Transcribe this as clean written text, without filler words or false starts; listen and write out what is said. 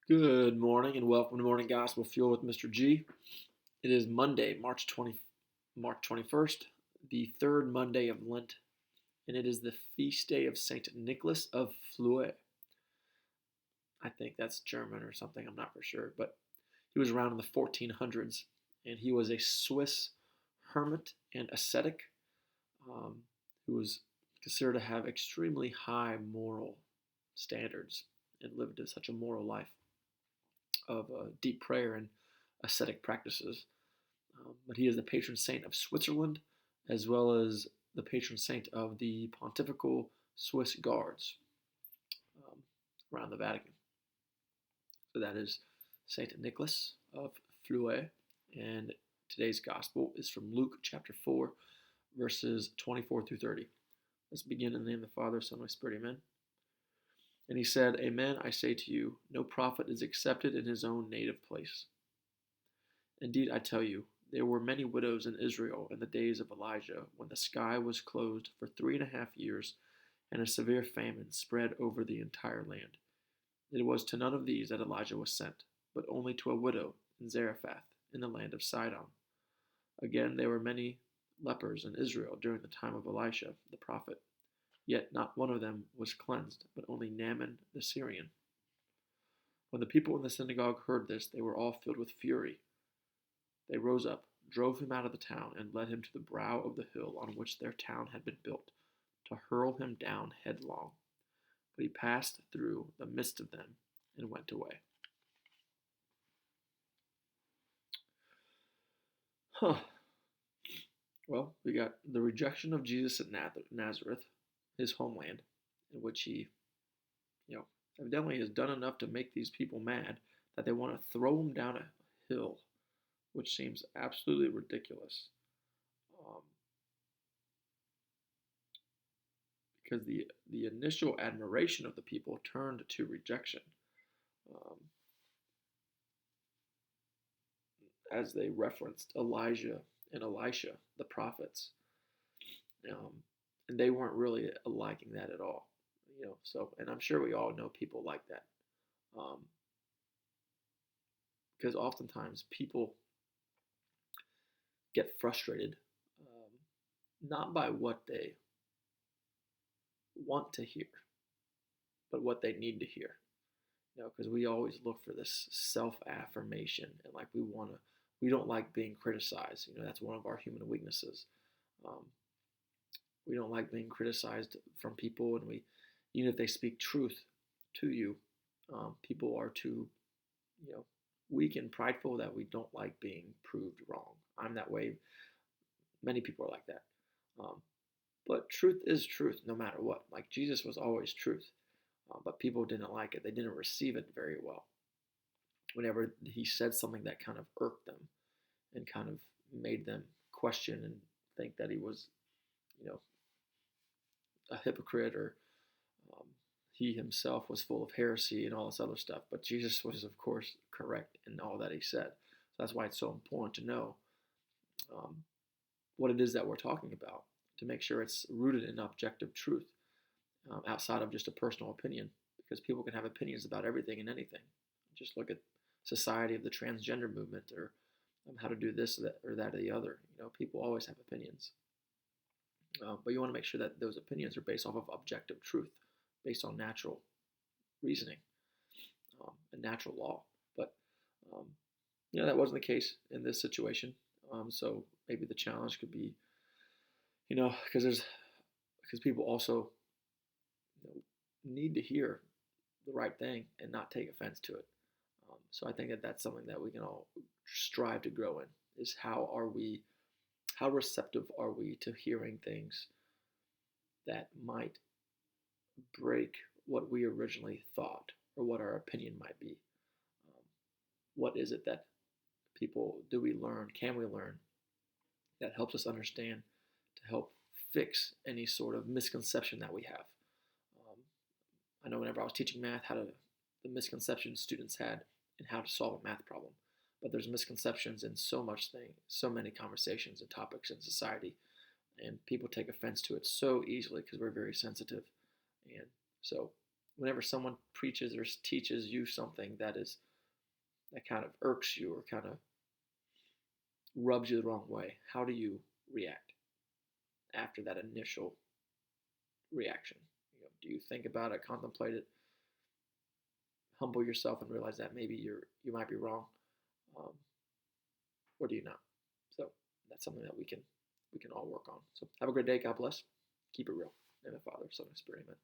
Good morning and welcome to Morning Gospel Fuel with Mr. G. It is Monday, March 21st, the third Monday of Lent, and it is the feast day of Saint Nicholas of Flüe. I think that's German or something, I'm not for sure, but he was around in the 1400s, and he was a Swiss hermit and ascetic um, who was considered to have extremely high moral standards and lived such a moral life of deep prayer and ascetic practices. But he is the patron saint of Switzerland, as well as the patron saint of the Pontifical Swiss Guards um, around the Vatican. So that is Saint Nicholas of Flüe, and today's gospel is from Luke chapter 4, verses 24 through 30. Let's begin in the name of the Father, Son, and Spirit. Amen. And he said, Amen, I say to you, no prophet is accepted in his own native place. Indeed, I tell you, there were many widows in Israel in the days of Elijah, when the sky was closed for 3.5 years, and a severe famine spread over the entire land. It was to none of these that Elijah was sent, but only to a widow in Zarephath, in the land of Sidon. Again, there were many lepers in Israel during the time of Elisha the prophet. Yet not one of them was cleansed, but only Naaman the Syrian. When the people in the synagogue heard this, they were all filled with fury. They rose up, drove him out of the town, and led him to the brow of the hill on which their town had been built, to hurl him down headlong. But he passed through the midst of them and went away. Huh. Well, we got the rejection of Jesus at Nazareth, his homeland, in which he, evidently has done enough to make these people mad that they want to throw him down a hill, which seems absolutely ridiculous. Because the initial admiration of the people turned to rejection, um, as they referenced Elijah and Elisha, the prophets, um, and they weren't really liking that at all. So, and I'm sure we all know people like that, because oftentimes people get frustrated, not by what they want to hear, but what they need to hear. Because we always look for this self affirmation, and like we don't like being criticized. That's one of our human weaknesses. Um, we don't like being criticized from people, and even if they speak truth to you, people are too, weak and prideful that we don't like being proved wrong. I'm that way. Many people are like that. Um, but truth is truth no matter what. Like Jesus was always truth, but people didn't like it. They didn't receive it very well. Whenever he said something that kind of irked them and kind of made them question and think that he was, you know, a hypocrite, or um, he himself was full of heresy and all this other stuff. But Jesus was, of course, correct in all that he said. So that's why it's so important to know um, what it is that we're talking about, to make sure it's rooted in objective truth, outside of just a personal opinion, because people can have opinions about everything and anything. Just look at society of the transgender movement, or how to do this or that or the other. People always have opinions, but you want to make sure that those opinions are based off of objective truth, based on natural reasoning, and natural law. But um, that wasn't the case in this situation. So maybe the challenge could be, because people also need to hear the right thing and not take offense to it. So I think that that's something that we can all strive to grow in, is how receptive are we to hearing things that might break what we originally thought, or what our opinion might be. What is it that can we learn that helps us understand, to help fix any sort of misconception that we have. I know whenever I was teaching math, the misconceptions students had in how to solve a math problem. But there's misconceptions in so many conversations and topics in society, and people take offense to it so easily because we're very sensitive. And so whenever someone preaches or teaches you something that kind of irks you or kind of rubs you the wrong way, how do you react after that initial reaction? Do you think about it, contemplate it, humble yourself, and realize that maybe you might be wrong, um, or do you not? So that's something that we can all work on. So have a great day. God bless. Keep it real. In the Father, Son, and Spirit. Amen.